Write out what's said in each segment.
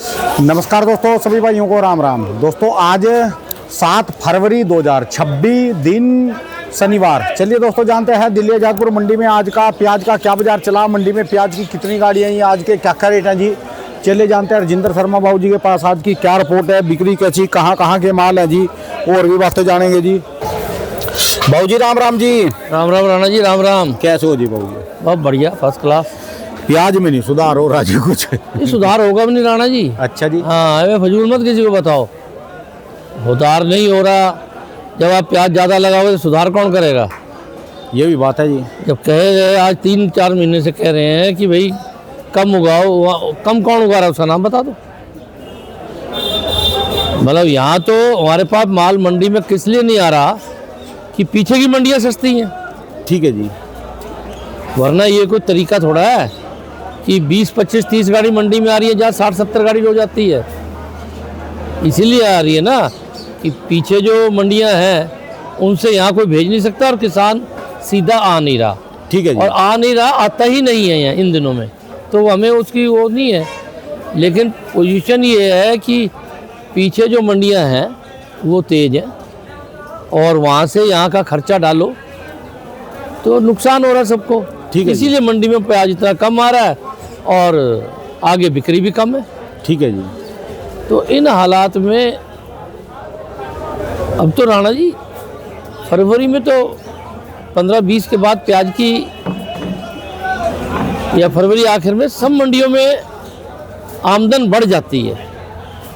नमस्कार दोस्तों, सभी भाइयों को राम राम। दोस्तों आज 7 फरवरी 2026 दिन शनिवार। चलिए दोस्तों जानते हैं दिल्ली आजादपुर मंडी में आज का प्याज का क्या बाजार चला, मंडी में प्याज की कितनी गाड़ियाँ हैं, आज के क्या क्या रेट हैं जी। चलिए जानते हैं राजेंद्र शर्मा बाबू जी के पास आज की क्या रिपोर्ट है, बिक्री कैसी, कहाँ कहाँ के माल है जी, और भी बातें जानेंगे जी। बाबू जी राम राम जी। राम राम राणा जी, राम राम। कैसे हो जी बाबू जी? बहुत बढ़िया, फर्स्ट क्लास। प्याज में नहीं सुधार हो रहा जी कुछ? ये सुधार होगा भी नहीं राणा जी। अच्छा जी। हाँ, अबे फजूल मत किसी को बताओ, सुधार नहीं हो रहा। जब आप प्याज ज़्यादा लगाओगे तो सुधार कौन करेगा? ये भी बात है जी। जब कहे गए आज 3-4 महीने से कह रहे हैं कि भाई कम उगाओ, कम कौन उगा रहा है उसका नाम बता दो। मतलब यहाँ तो हमारे पास माल मंडी में किस लिए नहीं आ रहा कि पीछे की मंडियाँ सस्ती हैं। ठीक है जी। वरना ये कोई तरीका थोड़ा है कि 20, 25, 30 गाड़ी मंडी में आ रही है, जहाँ 60, 70 गाड़ी हो जाती है। इसीलिए आ रही है ना कि पीछे जो मंडियां हैं उनसे यहाँ कोई भेज नहीं सकता और किसान सीधा आ नहीं रहा। ठीक है जी। और आ नहीं रहा, आता ही नहीं है यहाँ इन दिनों में, तो हमें उसकी वो नहीं है। लेकिन पोजीशन ये है कि पीछे जो मंडियाँ हैं वो तेज़ हैं और वहाँ से यहाँ का खर्चा डालो तो नुकसान हो रहा है सबको। ठीक है। इसीलिए मंडी में प्याज इतना कम आ रहा है और आगे बिक्री भी कम है। ठीक है जी। तो इन हालात में अब तो राणा जी फरवरी में तो 15-20 के बाद प्याज की, या फरवरी आखिर में सब मंडियों में आमदन बढ़ जाती है।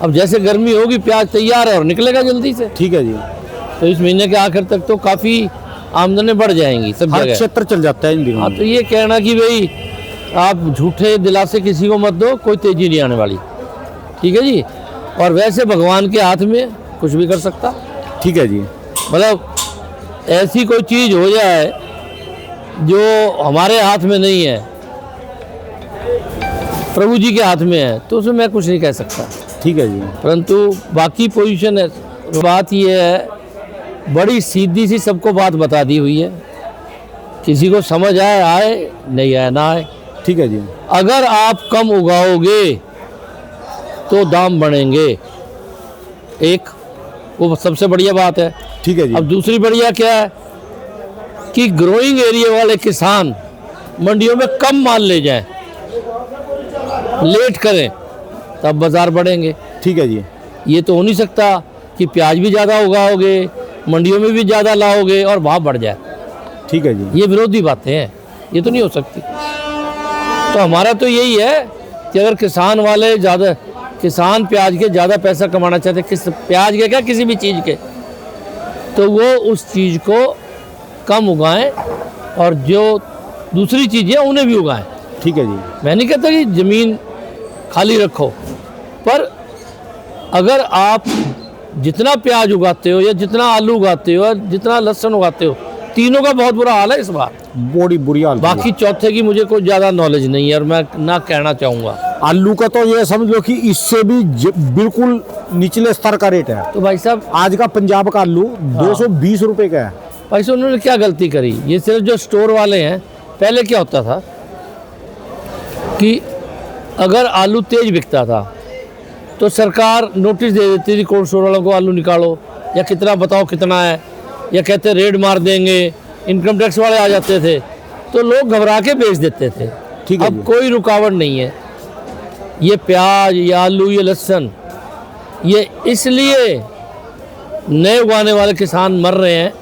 अब जैसे गर्मी होगी प्याज तैयार है और निकलेगा जल्दी से। ठीक है जी। तो इस महीने के आखिर तक तो काफ़ी आमदनी बढ़ जाएंगी सब हर जगह। क्षेत्र चल जाता है इन दिनों। हाँ, तो ये कहना कि भाई आप झूठे दिलासे किसी को मत दो, कोई तेजी नहीं आने वाली। ठीक है जी। और वैसे भगवान के हाथ में कुछ भी कर सकता। ठीक है जी। मतलब ऐसी कोई चीज़ हो जाए जो हमारे हाथ में नहीं है, प्रभु जी के हाथ में है, तो उसमें मैं कुछ नहीं कह सकता। ठीक है जी। परंतु बाकी पोजीशन है। बात ये है, बड़ी सीधी सी सबको बात बता दी हुई है, किसी को समझ आए आए, नहीं आए ना आए। ठीक है जी। अगर आप कम उगाओगे तो दाम बढ़ेंगे, एक वो सबसे बढ़िया बात है। ठीक है जी। अब दूसरी बढ़िया क्या है कि ग्रोइंग एरिया वाले किसान मंडियों में कम माल ले जाएं, लेट करें, तब बाजार बढ़ेंगे। ठीक है जी। ये तो हो नहीं सकता कि प्याज भी ज़्यादा उगाओगे, मंडियों में भी ज़्यादा लाओगे और भाव बढ़ जाए। ठीक है जी। ये विरोधी बातें हैं, ये तो नहीं हो सकती। तो हमारा तो यही है कि अगर किसान वाले ज़्यादा, किसान प्याज के ज़्यादा पैसा कमाना चाहते, किस प्याज के क्या किसी भी चीज़ के, तो वो उस चीज़ को कम उगाएं और जो दूसरी चीज़ें उन्हें भी उगाएं। ठीक है जी। मैं नहीं कहता कि ज़मीन खाली रखो, पर अगर आप जितना प्याज उगाते हो या जितना आलू उगाते हो या जितना लहसुन उगाते हो, तीनों का बहुत बुरा हाल है इस बार। बड़ी बुरी हालत है। बाकी चौथे की मुझे कोई ज़्यादा नॉलेज नहीं है और मैं ना कहना चाहूँगा। आलू का तो ये समझ लो कि इससे भी बिल्कुल निचले स्तर का रेट है। तो भाई साहब, आज का पंजाब का आलू 220 रुपए का है। भाई साहब उन्होंने क्या गलती करी? ये सिर्फ जो स्टोर वाले हैं, पहले क्या होता था कि अगर आलू तेज बिकता था तो सरकार नोटिस दे देती थी कोल्ड स्टोर वालों को, आलू निकालो या कितना बताओ कितना है, या कहते रेड मार देंगे, इनकम टैक्स वाले आ जाते थे, तो लोग घबरा के बेच देते थे। ठीक है अब जी। कोई रुकावट नहीं है। ये प्याज, ये आलू, ये लहसुन, ये इसलिए नए उगाने वाले किसान मर रहे हैं,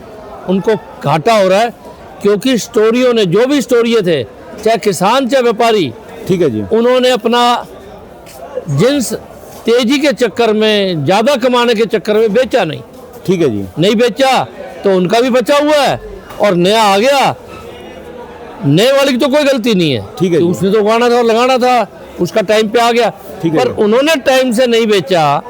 उनको घाटा हो रहा है क्योंकि स्टोरियों ने, जो भी स्टोरिये थे, चाहे किसान चाहे व्यापारी, ठीक है जी। उन्होंने अपना जिन्स तेजी के चक्कर में, ज़्यादा कमाने के चक्कर में बेचा नहीं। ठीक है जी। नहीं बेचा तो उनका भी बचा हुआ है और नया आ गया, नए वाले की तो कोई गलती नहीं है। ठीक है जी। उसने तो उगाना था और लगाना था, उसका टाइम पे आ गया। ठीक है पर जी। उन्होंने टाइम से नहीं बेचा,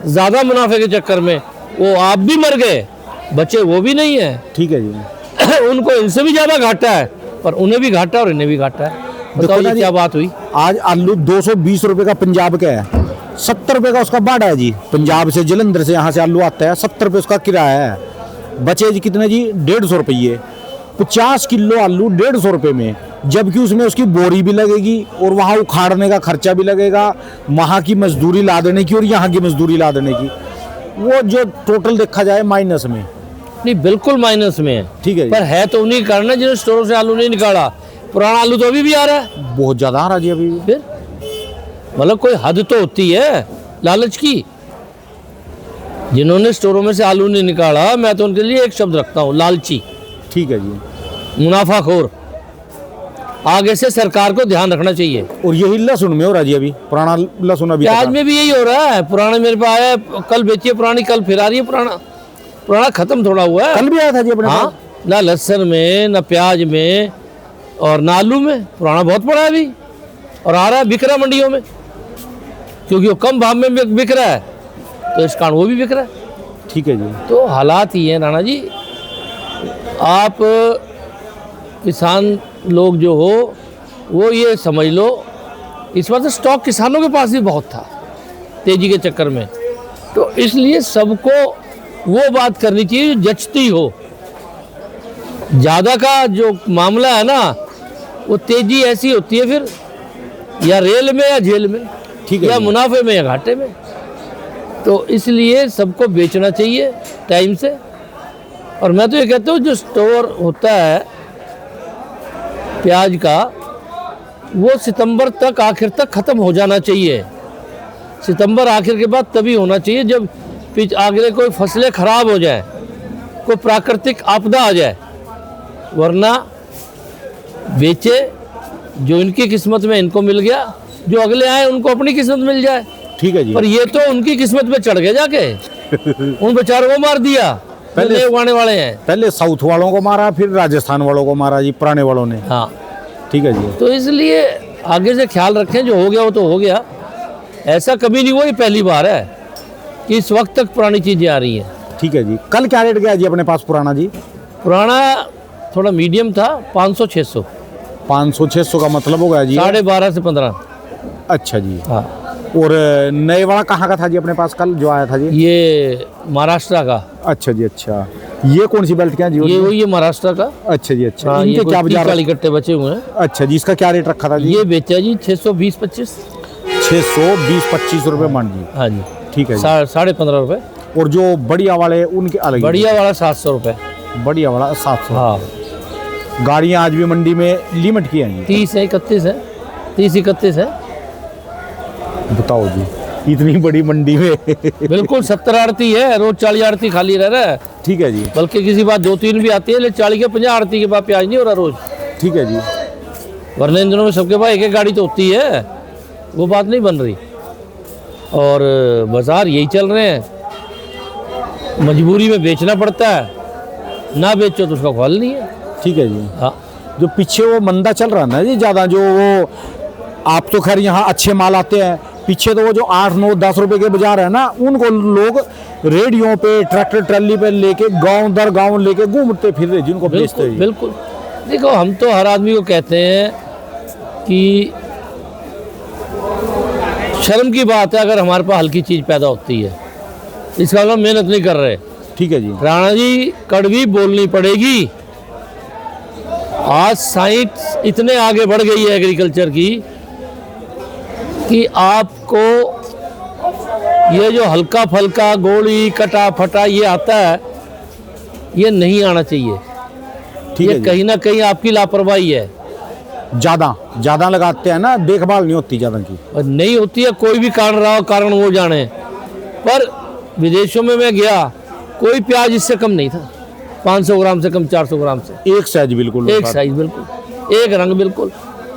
ज़्यादा मुनाफे के चक्कर में वो आप भी मर गए, बचे वो भी नहीं है। ठीक है जी। उनको इनसे भी ज़्यादा घाटा है, पर उन्हें भी घाटा और इन्हें भी घाटा है। बताओ ये क्या बात हुई? आज आलू 220 रुपए का पंजाब का है, 70 रुपए का उसका बाड़ा है जी। पंजाब से, जलंधर से यहाँ से आलू आता है, 70 रुपए उसका किराया है। बचे जी कितने जी? 150 रुपये। 50 किलो आलू 150 रुपए में, जबकि उसमें उसकी बोरी भी लगेगी और वहाँ उखाड़ने का खर्चा भी लगेगा, वहाँ की मजदूरी ला देने की और यहाँ की मजदूरी ला देने की, वो जो टोटल देखा जाए माइनस में। नहीं, बिल्कुल माइनस में है। ठीक है जी। पर है तो उन्हीं कारण जिन्होंने स्टोरों से आलू नहीं निकाला। पुराना आलू तो अभी भी आ रहा है। बहुत ज़्यादा आ रहा जी अभी भी। फिर मतलब कोई हद तो होती है लालच की। जिन्होंने स्टोरों में से आलू नहीं निकाला, मैं तो उनके लिए एक शब्द रखता हूँ, लालची, ठीक है जी। मुनाफाखोर। आगे से सरकार को ध्यान रखना चाहिए। और यही लहसुन में हो रहा है जी अभी, पुराना लहसुन अभी प्याज में भी यही हो रहा है। पुराना मेरे पास आया, कल बेचिए पुरानी, कल फिर आ रही है पुराना। पुराना खत्म थोड़ा हुआ है। कल भी आया था जी अपने हाँ, पास। ना लहसुन में, ना प्याज में और ना आलू में। पुराना बहुत पड़ा है अभी और आ रहा है, बिक रहा है मंडियों में, क्योंकि वो कम भाव में बिक रहा है, तो इस कारण वो भी बिक रहा है। ठीक है जी। तो हालात ही हैं राणा जी। आप किसान लोग जो हो वो ये समझ लो, इस बार तो स्टॉक किसानों के पास भी बहुत था तेजी के चक्कर में, तो इसलिए सबको वो बात करनी चाहिए जो जचती हो। ज़्यादा का जो मामला है ना, वो तेजी ऐसी होती है फिर या रेल में या जेल में, ठीक है या जी। मुनाफे में या घाटे में। तो इसलिए सबको बेचना चाहिए टाइम से। और मैं तो ये कहता हूँ जो स्टोर होता है प्याज का, वो सितंबर तक, आखिर तक ख़त्म हो जाना चाहिए। सितंबर आखिर के बाद तभी होना चाहिए जब आगे कोई फसलें ख़राब हो जाए, कोई प्राकृतिक आपदा आ जाए, वरना बेचे, जो इनकी किस्मत में इनको मिल गया, जो अगले आए उनको अपनी किस्मत मिल जाए। ठीक है जी। पर ये तो उनकी किस्मत पे चढ़ गए जाके उन बेचारों को मार दिया। पहले पहले उगाने वाले हैं। पहले साउथ वालों को मारा, फिर राजस्थान वालों को मारा जी, पुराने वालों ने। हाँ, ठीक है जी। तो इसलिए आगे से ख्याल रखें, जो हो गया वो तो हो गया। ऐसा कभी नहीं हुआ, ये पहली बार है कि इस वक्त तक पुरानी चीज़ें आ रही हैं। ठीक है जी। कल क्या रेट गया जी अपने पास पुराना जी? पुराना थोड़ा मीडियम था, 500-600। 500-600 का मतलब हो गया जी 12.5 से 15। अच्छा जी। हाँ, और नए वाला कहाँ का था जी अपने पास कल जो आया था जी? ये महाराष्ट्र का। अच्छा जी। अच्छा, ये कौन सी बेल्ट क्या जी? ये वही है महाराष्ट्र का। अच्छा जी। अच्छा, हाँ, इनके ये क्या बाजार? 30 कट्टे बचे हुए हैं। अच्छा जी। इसका क्या रेट रखा था जी? ये बेचा जी 620-25। 620-25 रुपये मन जी। हाँ जी। ठीक है जी। 15.5 रुपये। और जो बढ़िया वाले उनके अलग? बढ़िया वाला 700 रुपये। बढ़िया वाला 700। हाँ, गाड़ियाँ आज भी मंडी में लिमिट की हैं जी? 30 है, 31 है, 30-31 है। बताओ जी, इतनी बड़ी मंडी में। बिल्कुल 70 आड़ती है, रोज 40 आड़ती खाली रह रहा है। ठीक है जी। बल्कि किसी बात 2-3 भी आती है, लेकिन 40 के 50 आड़ती के बाद प्याज नहीं हो रहा रोज। ठीक है जी। वरना इन दिनों में सबके पास एक एक गाड़ी तो होती है, वो बात नहीं बन रही। और बाजार यही चल रहे हैं, मजबूरी में बेचना पड़ता है, ना बेचो तो उसका फल नहीं है। ठीक है जी। हाँ, जो पीछे वो मंदा चल रहा है ना जी ज़्यादा, जो वो आप तो खैर यहाँ अच्छे माल आते हैं, पीछे तो वो जो 8-9-10 रुपए के बाजार है ना, उनको लोग रेडियो पे, ट्रैक्टर ट्रैली पे लेके गांव दर गांव लेके घूमते फिर रहे, जिनको बेचते हैं। बिल्कुल। देखो, हम तो हर आदमी को कहते हैं कि शर्म की बात है अगर हमारे पास हल्की चीज़ पैदा होती है, इसका मतलब मेहनत नहीं कर रहे। ठीक है जी। राणा जी, कड़वी बोलनी पड़ेगी। आज साइंस इतने आगे बढ़ गई है एग्रीकल्चर की कि आपको ये जो हल्का फल्का गोली कटा फटा ये आता है, ये नहीं आना चाहिए। ठीक ये है जी। कहीं ना कहीं आपकी लापरवाही है। ज़्यादा लगाते हैं ना, देखभाल नहीं होती ज़्यादा की। और नहीं होती है, कोई भी कारण रहा हो, कारण वो जाने। पर विदेशों में मैं गया, कोई प्याज इससे कम नहीं था, 500 ग्राम से कम, 400 ग्राम से। एक साइज बिल्कुल, एक साइज बिल्कुल, एक रंग बिल्कुल।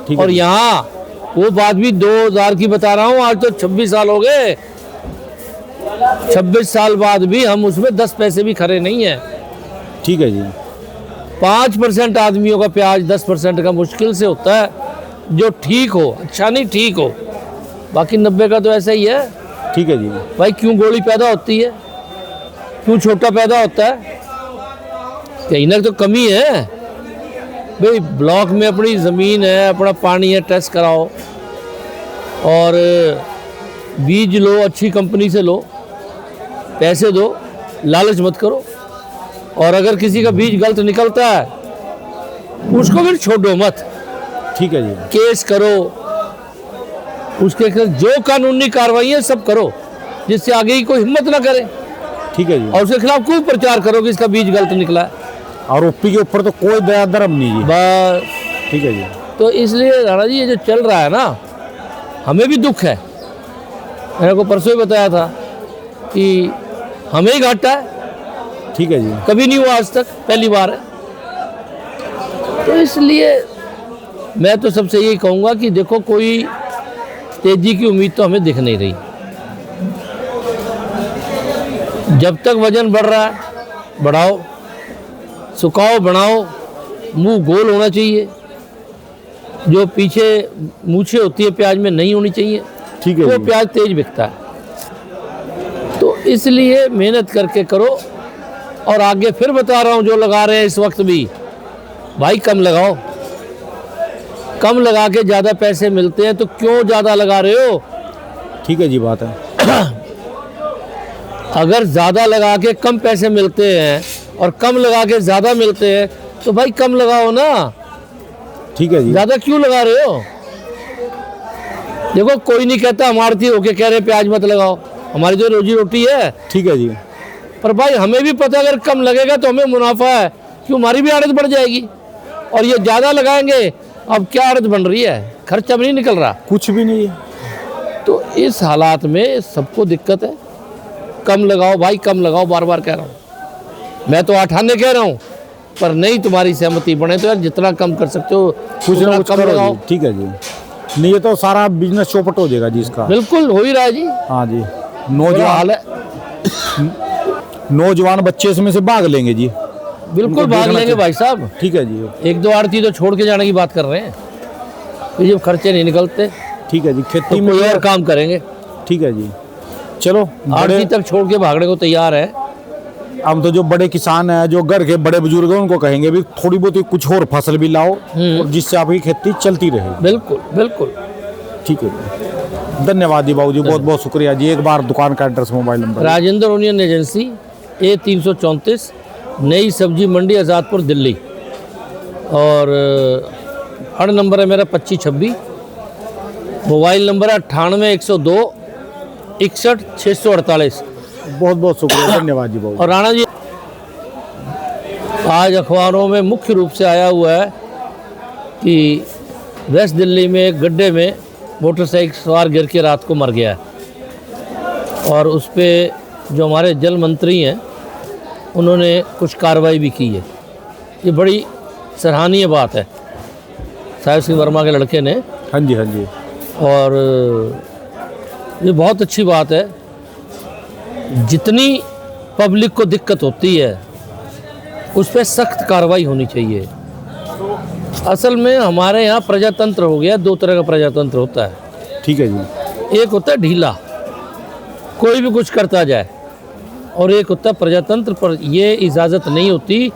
ठीक है और जी। यहाँ वो बात भी 2000 की बता रहा हूँ, आज तो 26 साल हो गए। 26 साल बाद भी हम उसमें 10 पैसे भी खरे नहीं है। ठीक है जी। 5% आदमियों का प्याज 10% का मुश्किल से होता है, जो ठीक हो, अच्छा नहीं ठीक हो। बाकी 90 का तो ऐसा ही है। ठीक है जी। भाई क्यों गोली पैदा होती है, क्यों छोटा पैदा होता है? कहीं ना तो कमी है भाई। ब्लॉक में अपनी ज़मीन है, अपना पानी है, टेस्ट कराओ और बीज लो, अच्छी कंपनी से लो, पैसे दो, लालच मत करो। और अगर किसी का बीज गलत निकलता है उसको फिर छोड़ो मत, ठीक है जी। केस करो, उसके खिलाफ जो कानूनी कार्रवाई है सब करो, जिससे आगे की कोई हिम्मत ना करे, ठीक है जी। और उसके खिलाफ कोई प्रचार करो कि इसका बीज गलत निकला है। और ओपी के ऊपर तो कोई दया धर्म नहीं जी। बस, ठीक है जी। तो इसलिए राणा जी ये जो चल रहा है ना, हमें भी दुख है। मैंने को परसों ही बताया था कि हमें ही घाटा है, ठीक है जी। कभी नहीं हुआ आज तक, पहली बार है। तो इसलिए मैं तो सबसे यही कहूँगा कि देखो, कोई तेजी की उम्मीद तो हमें दिख नहीं रही। जब तक वजन बढ़ रहा है बढ़ाओ, सुखाओ बनाओ, मुंह गोल होना चाहिए, जो पीछे मूछें होती है प्याज में नहीं होनी चाहिए, ठीक है वो जी। प्याज तेज बिकता है। तो इसलिए मेहनत करके करो। और आगे फिर बता रहा हूँ, जो लगा रहे हैं इस वक्त भी, भाई कम लगाओ, कम लगा के ज़्यादा पैसे मिलते हैं, तो क्यों ज़्यादा लगा रहे हो? ठीक है जी, बात है। अगर ज़्यादा लगा के कम पैसे मिलते हैं और कम लगा के ज़्यादा मिलते हैं, तो भाई कम लगाओ ना, ठीक है जी। ज़्यादा क्यों लगा रहे हो? देखो, कोई नहीं कहता हम आड़ती होके कह रहे प्याज मत लगाओ, हमारी जो रोजी रोटी है। ठीक है जी। पर भाई हमें भी पता अगर कम लगेगा तो हमें मुनाफा है, क्यों हमारी भी आड़त बढ़ जाएगी। और ये ज़्यादा लगाएंगे, अब क्या आड़त बन रही है, खर्चा भी नहीं निकल रहा। कुछ भी नहीं है। तो इस हालात में सबको दिक्कत है। कम लगाओ भाई, कम लगाओ, बार बार कह रहा हूँ। मैं तो 8 आने कह रहा हूँ, पर नहीं तुम्हारी सहमति बने तो यार जितना कम कर सकते हो कुछ ना उतना कुछ कम करो लगाओ। जी। ठीक है जी। नहीं, ये तो सारा बिजनेस चौपट हो जाएगा जी इसका। बिल्कुल हो ही रहा है जी, हाँ जी। बुरा हाल नौजवान है। नौजवान बच्चे इसमें से भाग लेंगे जी। बिल्कुल उनको भाग देखना लेंगे चाहिए। भाई साहब। ठीक है जी। 1-2 आड़ती तो छोड़ के जाने की बात कर रहे हैं, तो जब खर्चे नहीं निकलते ठीक है जी। तो खेती में कोई और काम करेंगे। ठीक है जी। चलो, आड़ती बड़े तक छोड़ के भागने को तैयार है। हम तो जो बड़े किसान हैं, जो घर के बड़े बुजुर्ग हैं, उनको कहेंगे भी थोड़ी बहुत कुछ और फसल भी लाओ, और जिससे आपकी खेती चलती रहे। बिल्कुल बिल्कुल। ठीक है जी। धन्यवाद जी बाबू जी, बहुत बहुत शुक्रिया जी। एक बार दुकान का address, mobile number. Rajendra onion agency, A334, नई सब्जी मंडी, आज़ादपुर, दिल्ली। और हर नंबर है मेरा 2526। मोबाइल नंबर है 98 102 61 648। बहुत बहुत शुक्रिया, धन्यवाद जी बाबू। और राणा जी, आज अखबारों में मुख्य रूप से आया हुआ है कि वेस्ट दिल्ली में एक गड्ढे में मोटरसाइकिल सवार गिर के रात को मर गया है। और उस पर जो हमारे जल मंत्री हैं, उन्होंने कुछ कार्रवाई भी की है। ये बड़ी सराहनीय बात है, साहिब सिंह वर्मा के लड़के ने। हाँ जी, हाँ जी। और ये बहुत अच्छी बात है। जितनी पब्लिक को दिक्कत होती है उस पर सख्त कार्रवाई होनी चाहिए। असल में हमारे यहाँ प्रजातंत्र हो गया, 2 तरह का प्रजातंत्र होता है। ठीक है जी। एक होता है ढीला, कोई भी कुछ करता जाए, और एक होता है प्रजातंत्र पर ये इजाज़त नहीं होती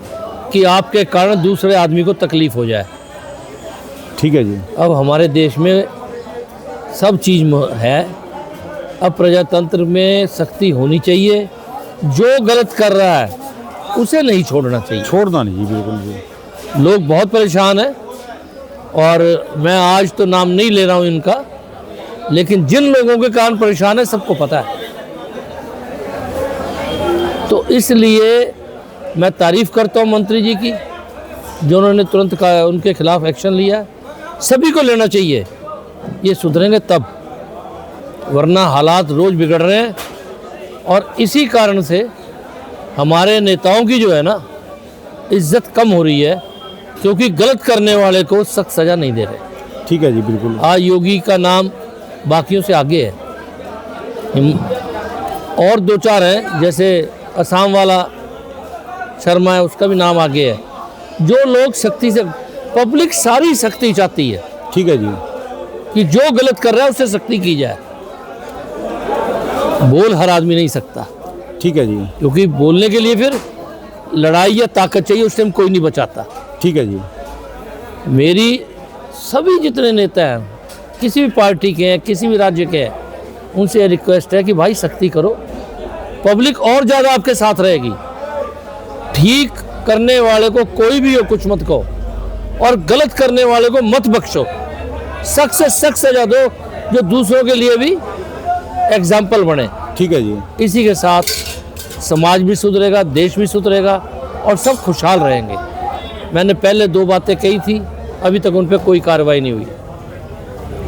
कि आपके कारण दूसरे आदमी को तकलीफ़ हो जाए। ठीक है जी। अब हमारे देश में सब चीज़ है। अब प्रजातंत्र में सख्ती होनी चाहिए। जो गलत कर रहा है उसे नहीं छोड़ना चाहिए। छोड़ना नहीं जी, बिल्कुल जी। लोग बहुत परेशान हैं, और मैं आज तो नाम नहीं ले रहा हूँ इनका, लेकिन जिन लोगों के कारण परेशान है सबको पता है। तो इसलिए मैं तारीफ़ करता हूँ मंत्री जी की, जो उन्होंने तुरंत उनके खिलाफ एक्शन लिया। सभी को लेना चाहिए, ये सुधरेंगे तब, वरना हालात रोज़ बिगड़ रहे हैं। और इसी कारण से हमारे नेताओं की जो है ना इज्जत कम हो रही है, क्योंकि गलत करने वाले को सख्त सज़ा नहीं दे रहे। ठीक है जी, बिल्कुल। आज योगी का नाम बाकियों से आगे है। और 2-4 हैं, जैसे असम वाला शर्मा है, उसका भी नाम आगे है। जो लोग सख्ती से, पब्लिक सारी सख्ती चाहती है ठीक है जी। कि जो गलत कर रहा है उससे सख्ती की जाए। बोल हर आदमी नहीं सकता, ठीक है जी। क्योंकि बोलने के लिए फिर लड़ाई या ताकत चाहिए, उस टाइम कोई नहीं बचाता। ठीक है जी। मेरी सभी जितने नेता हैं, किसी भी पार्टी के हैं, किसी भी राज्य के हैं, उनसे रिक्वेस्ट है कि भाई सख्ती करो, पब्लिक और ज़्यादा आपके साथ रहेगी। ठीक करने वाले को कोई भी हो कुछ मत कहो, और गलत करने वाले को मत बख्शो, सख्त से सख्त सजा दो जो दूसरों के लिए भी एग्जाम्पल बने। ठीक है जी। इसी के साथ समाज भी सुधरेगा, देश भी सुधरेगा और सब खुशहाल रहेंगे। मैंने पहले 2 बातें कही थी, अभी तक उन पर कोई कार्रवाई नहीं हुई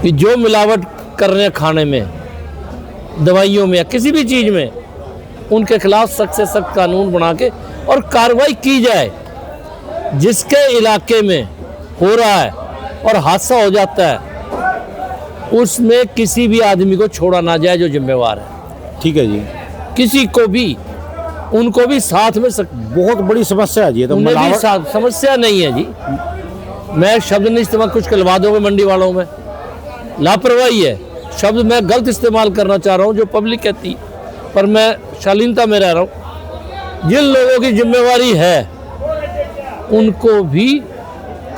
कि जो मिलावट कर रहे हैं खाने में, दवाइयों में या किसी भी चीज़ में, उनके खिलाफ सख्त से सख्त कानून बना के और कार्रवाई की जाए। जिसके इलाके में हो रहा है और हादसा हो जाता है उसमें किसी भी आदमी को छोड़ा ना जाए जो जिम्मेवार है। ठीक है जी। किसी को भी, उनको भी साथ में बहुत बड़ी समस्या है जी, तो उन्हें भी साथ, समस्या नहीं है जी, मैं शब्द नहीं इस्तेमाल, कुछ कहलवा दोगे मंडी वालों में, लापरवाही है शब्द मैं गलत इस्तेमाल करना चाह रहा हूँ जो पब्लिक कहती, पर मैं शालीनता में रह रहा हूँ। जिन लोगों की जिम्मेवारी है उनको भी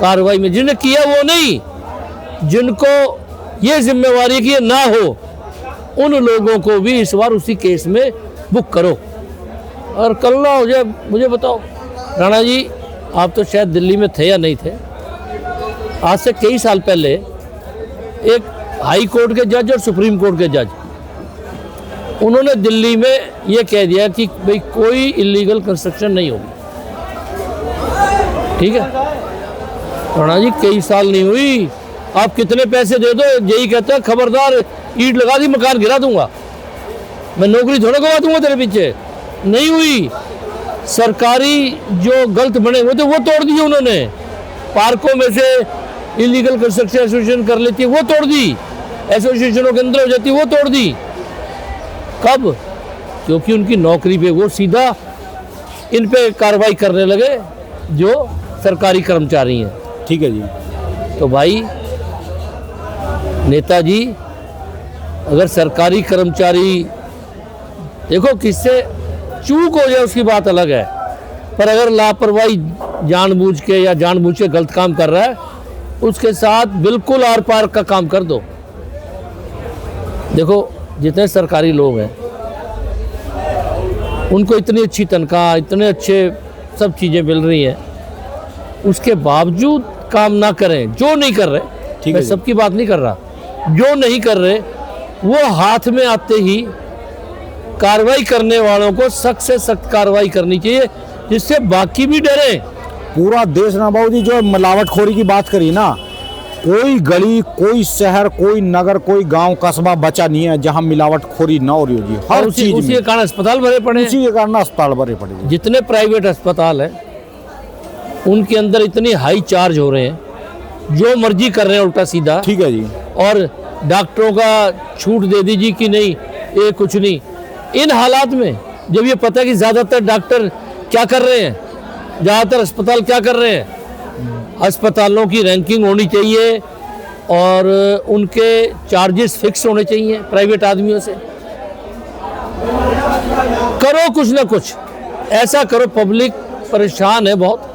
कार्रवाई में, जिन्हें किया वो नहीं, जिनको ये जिम्मेवारी कि ये ना हो, उन लोगों को भी इस बार उसी केस में बुक करो और कल ना हो जाए। मुझे बताओ राणा जी, आप तो शायद दिल्ली में थे या नहीं थे, आज से कई साल पहले एक हाई कोर्ट के जज और सुप्रीम कोर्ट के जज, उन्होंने दिल्ली में ये कह दिया कि भाई कोई इलीगल कंस्ट्रक्शन नहीं होगी। ठीक है राणा जी, कई साल नहीं हुई, आप कितने पैसे दे दो, यही कहता है खबरदार ईंट लगा दी मकान गिरा दूंगा, मैं नौकरी थोड़ा गवा दूंगा तेरे पीछे। नहीं हुई। सरकारी जो गलत बने हुए थे वो तोड़ दिए उन्होंने, पार्कों में से इलीगल कंस्ट्रक्शन एसोसिएशन कर लेती है वो तोड़ दी, एसोसिएशनों के अंदर हो जाती है वो तोड़ दी। कब? क्योंकि उनकी नौकरी पे वो सीधा इन पे कार्रवाई करने लगे जो सरकारी कर्मचारी हैं। ठीक है जी। तो भाई नेताजी, अगर सरकारी कर्मचारी, देखो किससे चूक हो जाए उसकी बात अलग है, पर अगर लापरवाही जानबूझ के या जानबूझ के गलत काम कर रहा है उसके साथ बिल्कुल आर पार का काम कर दो। देखो जितने सरकारी लोग हैं उनको इतनी अच्छी तनख्वाह, इतने अच्छे सब चीज़ें मिल रही हैं, उसके बावजूद काम ना करें, जो नहीं कर रहे, मैं सबकी बात नहीं कर रहा, जो नहीं कर रहे वो हाथ में आते ही कार्रवाई करने वालों को सख्त से सख्त कार्रवाई करनी चाहिए जिससे बाकी भी डरे। पूरा देश ना बाबू जी, जो मिलावटखोरी की बात करी ना, कोई गली, कोई शहर, कोई नगर, कोई गांव कस्बा बचा नहीं है जहां मिलावटखोरी ना हो रही होगी। हर चीज उसी के कारण अस्पताल भरे पड़े, उसी के कारण अस्पताल भरे पड़े। जितने प्राइवेट अस्पताल हैं उनके अंदर इतनी हाई चार्ज हो रहे हैं, जो मर्जी कर रहे हैं उल्टा सीधा। ठीक है जी। और डॉक्टरों का छूट दे दीजिए कि नहीं ये कुछ नहीं। इन हालात में जब ये पता है कि ज़्यादातर डॉक्टर क्या कर रहे हैं, ज़्यादातर अस्पताल क्या कर रहे हैं, अस्पतालों की रैंकिंग होनी चाहिए और उनके चार्जेस फिक्स होने चाहिए प्राइवेट आदमियों से। करो कुछ ना कुछ ऐसा करो, पब्लिक परेशान है बहुत,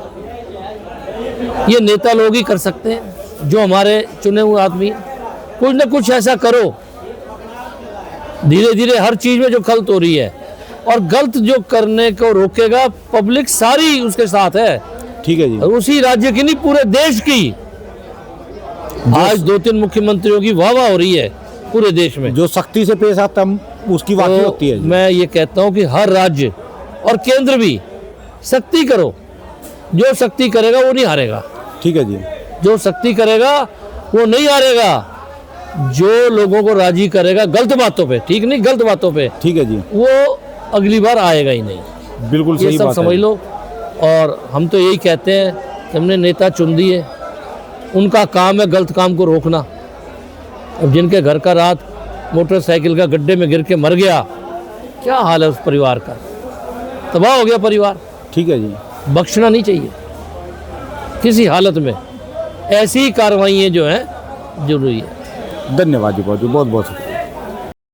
ये नेता लोग ही कर सकते हैं जो हमारे चुने हुए आदमी, कुछ ना कुछ ऐसा करो। धीरे धीरे हर चीज़ में जो गलत हो रही है और गलत जो करने को रोकेगा पब्लिक सारी उसके साथ है। ठीक है जी। और उसी राज्य की नहीं पूरे देश की आज 2-3 मुख्यमंत्रियों की वाह हो रही है पूरे देश में, जो सख्ती से पेश आता है उसकी बात तो होती है। मैं ये कहता हूँ कि हर राज्य और केंद्र भी सख्ती करो, जो सख्ती करेगा वो नहीं हारेगा। ठीक है जी। जो सख्ती करेगा वो नहीं हारेगा, जो लोगों को राजी करेगा गलत बातों पे, ठीक नहीं गलत बातों पे, ठीक है जी, वो अगली बार आएगा ही नहीं। बिल्कुल सही ये सब बात समझ है। लो। और हम तो यही कहते हैं कि हमने नेता चुन दिए, उनका काम है गलत काम को रोकना। अब जिनके घर का रात मोटरसाइकिल का गड्ढे में गिर के मर गया, क्या हाल है उस परिवार का, तबाह हो गया परिवार। ठीक है जी। बख्शना नहीं चाहिए किसी हालत में, ऐसी कार्रवाइयाँ जो हैं जरूरी है। धन्यवाद जी, बहुत बहुत शुक्रिया।